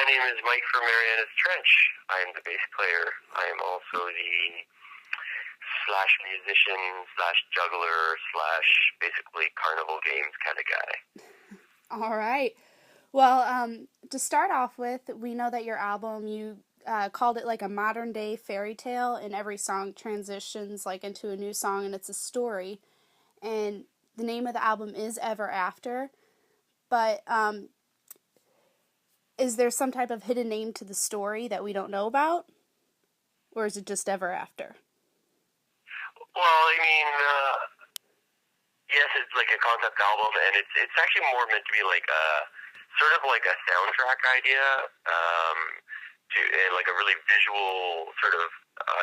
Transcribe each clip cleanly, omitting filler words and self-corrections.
My name is Mike from Marianas Trench. I am the bass player. I am also the slash musician slash juggler slash basically carnival games kind of guy. All right. Well, to start off with, we know that your album, you called it like a modern day fairy tale, and every song transitions like into a new song, and it's a story. And the name of the album is Ever After. But is there some type of hidden name to the story that we don't know about? Or is it just Ever After? Well, yes, it's like a concept album, and it's actually more meant to be like a sort of like a soundtrack idea, and like a really visual sort of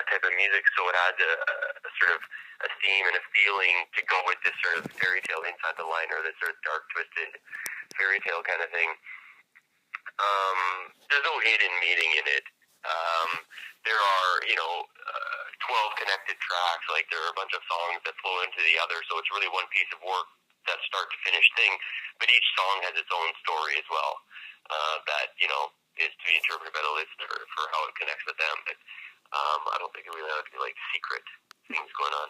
type of music. So it adds a sort of a theme and a feeling to go with this sort of fairy tale inside the liner, this sort of dark, twisted fairy tale kind of thing. There's no hidden meaning in it. There are, 12 connected tracks. Like, there are a bunch of songs that flow into the other, so it's really one piece of work, that start to finish thing. But each song has its own story as well, that, is to be interpreted by the listener for how it connects with them. But I don't think it really has to be, like, secret things going on.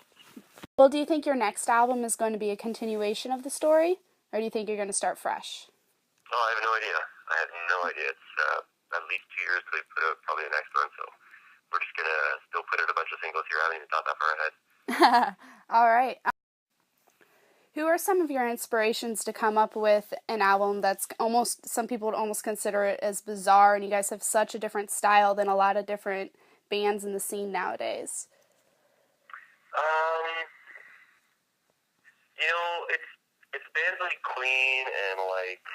Well, do you think your next album is going to be a continuation of the story? Or do you think you're going to start fresh? Oh, I have no idea. It's at least 2 years till we put out probably the next one, so we're just going to still put out a bunch of singles here. I haven't even thought that far ahead. All right. Who are some of your inspirations to come up with an album that's some people would almost consider it as bizarre, and you guys have such a different style than a lot of different bands in the scene nowadays? It's bands like Queen and like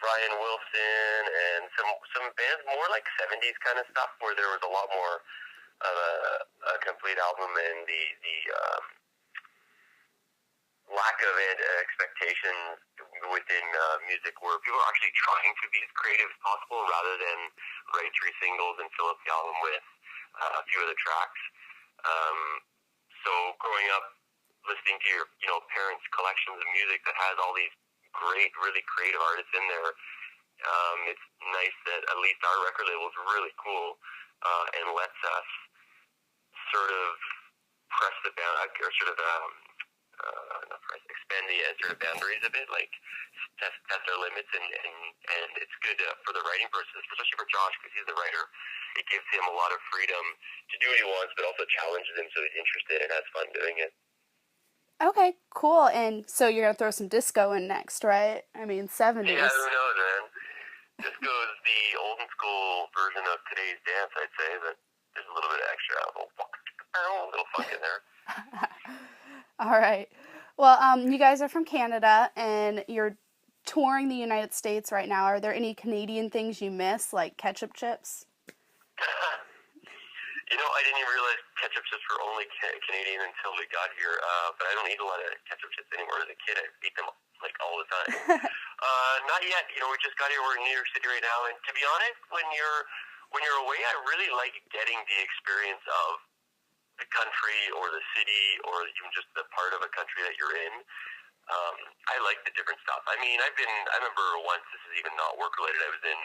Brian Wilson and some bands more like 70s kind of stuff where there was a lot more of a complete album, and the lack of expectations within music where people are actually trying to be as creative as possible rather than write 3 singles and fill up the album with a few of the tracks. So growing up listening to your parents' collections of music that has all these great, really creative artists in there, it's nice that at least our record label is really cool and lets us sort of press the or sort of expand the sort of boundaries a bit, like test our limits, and it's good for the writing process, especially for Josh, because he's the writer. It gives him a lot of freedom to do what he wants, but also challenges him so he's interested and has fun doing it. Okay, cool. And so you're going to throw some disco in next, right? I mean, 70s. Yeah, who knows, man? Disco is the old school version of today's dance, I'd say, but there's a little bit of extra, a little funk in there. All right. Well, you guys are from Canada, and you're touring the United States right now. Are there any Canadian things you miss, like ketchup chips? I didn't even realize ketchup chips were only Canadian until we got here, but I don't eat a lot of ketchup chips anymore. As a kid, I ate them, like, all the time. Not yet. We just got here. We're in New York City right now, and to be honest, when you're away, I really like getting the experience of the country or the city or even just the part of a country that you're in. I like the different stuff. I mean, I remember once, this is even not work related, I was in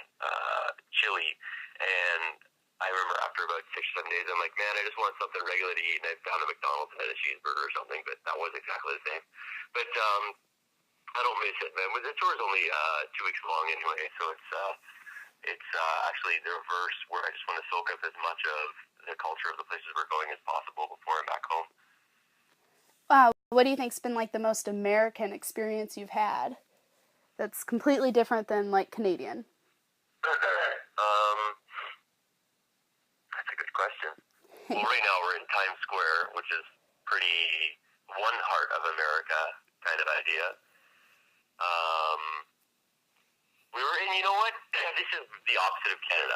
Chile, and I remember after about 6 or 7 days, I'm like, man, I just want something regular to eat, and I found a McDonald's and had a cheeseburger or something, but that was exactly the same. But I don't miss it, man. The tour is only 2 weeks long anyway, so it's actually the reverse, where I just want to soak up as much of the culture of the places we're going as possible before I'm back home. Wow, what do you think's been like the most American experience you've had that's completely different than like Canadian? That's a good question. Well, right now we're in Times Square, which is pretty one heart of America kind of idea. We were in, you know what? This is the opposite of Canada.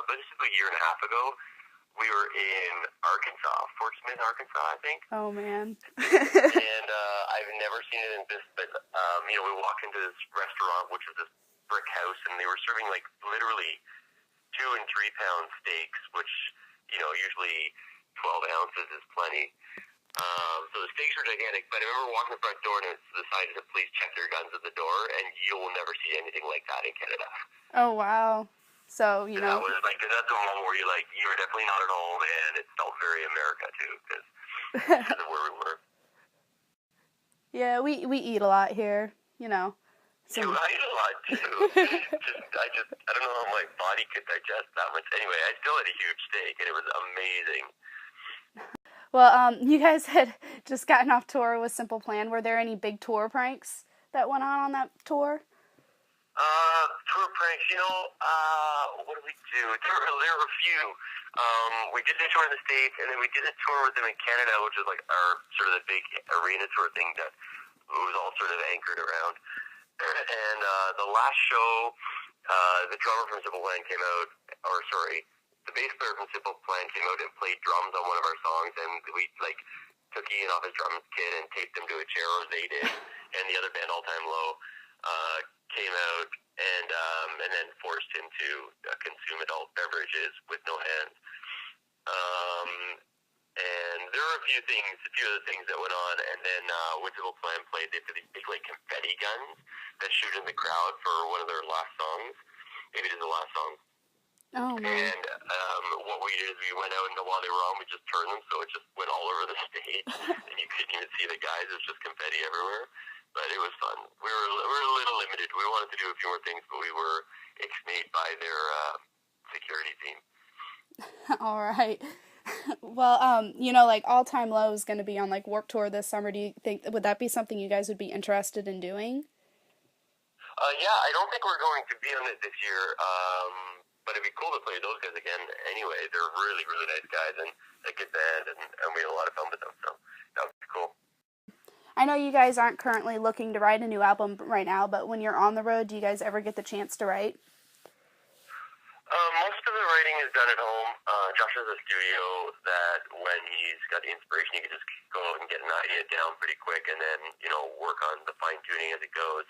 But this is a year and a half ago. We were in Arkansas, Fort Smith, Arkansas, I think. Oh, man. And I've never seen it in this, but, we walked into this restaurant, which was this brick house, and they were serving, like, literally 2 and 3 pound steaks, which, usually 12 ounces is plenty. So the stakes were gigantic, but I remember walking the front door and the sign said, "Please check your guns at the door," and you will never see anything like that in Canada. Oh, wow. So, you That know. was like, that's the moment where you're definitely not at home, and it felt very America, too, because of where we were. Yeah, we eat a lot here, you know. I eat a lot, too. I don't know how my body could digest that much. Anyway, I still had a huge steak, and it was amazing. Well, you guys had just gotten off tour with Simple Plan. Were there any big tour pranks that went on that tour? Tour pranks, what did we do? There were a few. We did a tour in the States, and then we did a tour with them in Canada, which was like our sort of the big arena tour thing that was all sort of anchored around. And the last show, the drummer from Simple Plan came out, the bass player from Simple Plan came out and played drums on one of our songs, and we took Ian off his drum kit and taped him to a chair, or they did, and the other band, All Time Low, came out and then forced him to consume adult beverages with no hands. And there were a few other things that went on, and then when Simple Plan played, they put these big confetti guns that shoot in the crowd for one of their last songs. Maybe it is the last song. Oh, man. And what we did is we went out, and while they were on, we just turned them so it just went all over the stage, and you couldn't even see the guys. It was just confetti everywhere. But it was fun. We were a little limited. We wanted to do a few more things, but we were ixnayed by their security team. All right. Well, All Time Low is going to be on Warped Tour this summer. Do you think would that be something you guys would be interested in doing? Yeah, I don't think we're going to be on it this year. But it'd be cool to play those guys again. Anyway, they're really, really nice guys and a good band, and we had a lot of fun with them. So that would be cool. I know you guys aren't currently looking to write a new album right now, but when you're on the road, do you guys ever get the chance to write? Most of the writing is done at home. Josh has a studio that when he's got the inspiration, he can just go out and get an idea down pretty quick and then, work on the fine-tuning as it goes.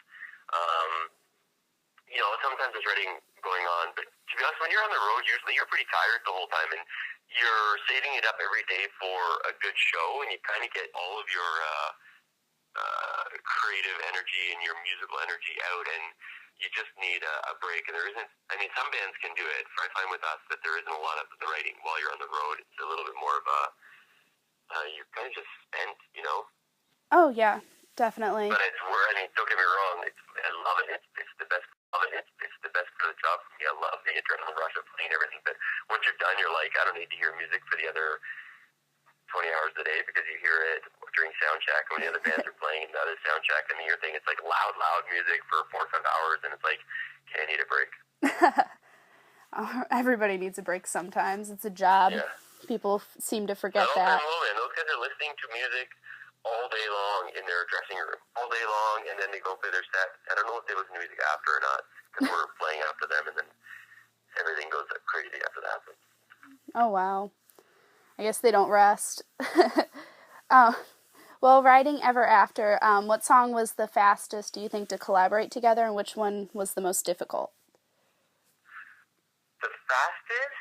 Sometimes there's writing going on, but to be honest, when you're on the road, usually you're pretty tired the whole time, and you're saving it up every day for a good show, and you kind of get all of your creative energy and your musical energy out, and you just need a break. And there isn't, some bands can do it. I find with us that there isn't a lot of the writing while you're on the road. It's a little bit more of you're kind of just spent, Oh, yeah, definitely. But don't get me wrong, I love it. It's the best. It's the best for the job for me. I love the adrenaline rush of playing everything. But once you're done, you're like, I don't need to hear music for the other 20 hours a day because you hear it during sound check when the other bands are playing another sound check, and then you're thinking it's like loud music for 4 or 5 hours, and it's like, okay, I need a break. Everybody needs a break sometimes. It's a job. Yeah. People seem to forget that. Man, those guys are listening to music all day long in their dressing room, all day long, and then they go play their set. I don't know if they listen to music after or not, because we're playing after them, and then everything goes up crazy after that. Oh, wow. I guess they don't rest. Well, writing Ever After, what song was the fastest, do you think, to collaborate together, and which one was the most difficult? The fastest?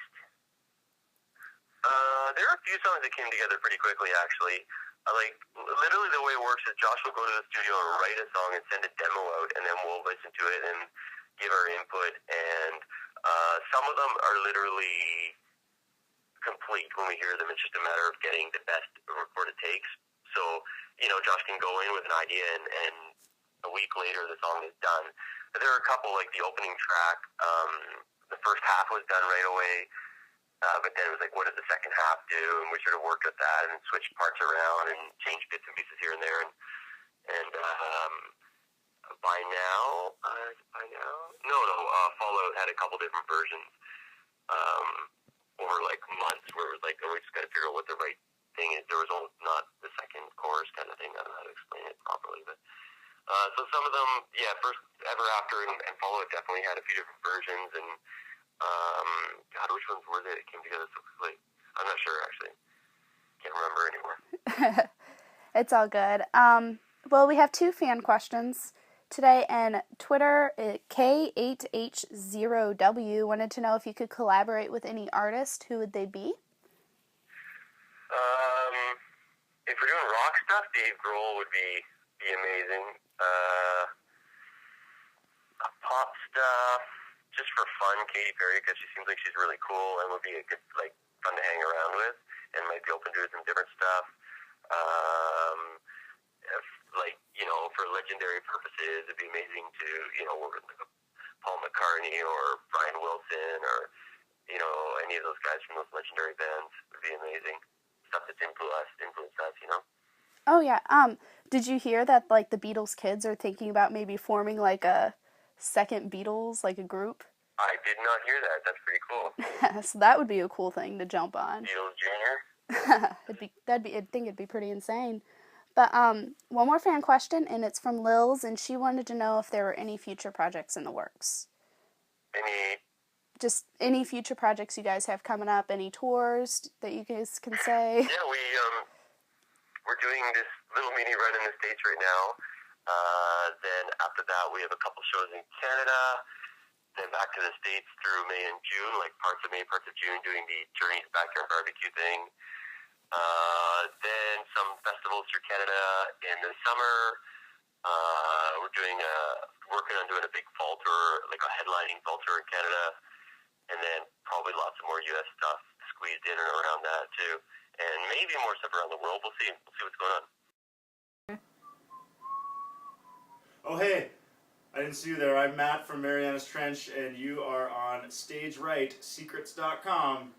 There are a few songs that came together pretty quickly, actually. Literally the way it works is Josh will go to the studio and write a song and send a demo out, and then we'll listen to it and give our input, and some of them are literally complete when we hear them. It's just a matter of getting the best recorded takes. So, Josh can go in with an idea, and a week later the song is done. But there are a couple, like the opening track, the first half was done right away, but then it was like, what did the second half do? And we sort of worked with that and switched parts around and changed bits and pieces here and there. And by now, Fallout had a couple different versions over months where it was like, oh, we just got to figure out what the right thing is. There was not the second chorus kind of thing. I don't know how to explain it properly, but so some of them, first Ever After and Fallout definitely had a few different versions, and God, which ones were they that came together so quickly? I'm not sure, actually. Can't remember anymore. It's all good. Well, we have 2 fan questions today, and Twitter, K8H0W, wanted to know if you could collaborate with any artist. Who would they be? If we're doing rock stuff, Dave Grohl would be amazing. Pop stuff, just for fun, Katy Perry, because she seems like she's really cool and would be a good, like, fun to hang around with, and might be open to some different stuff. If, like, you know, for legendary purposes, it'd be amazing to, you know, work with like Paul McCartney or Brian Wilson or, you know, any of those guys from those legendary bands would be amazing. Stuff that's influenced us, you know. Oh yeah. Did you hear that like the Beatles kids are thinking about maybe forming like a second Beatles, like a group? I did not hear that. That's pretty cool. So that would be a cool thing to jump on. Beatles Jr. I think it'd be pretty insane. But one more fan question, and it's from Lils, and she wanted to know if there were any future projects in the works. Any? Just any future projects you guys have coming up, any tours that you guys can say? Yeah, we're doing this little mini run in the States right now. Then after that, we have a couple shows in Canada. Then back to the States through May and June, like parts of May, parts of June, doing the Journey's Backyard Barbecue thing. Then some festivals through Canada in the summer. We're working on doing a big fall tour, like a headlining fall tour in Canada. And then probably lots of more U.S. stuff squeezed in and around that too. And maybe more stuff around the world. We'll see. We'll see what's going on. Oh, hey. I didn't see you there. I'm Matt from Marianas Trench, and you are on Stage Right, Secrets.com.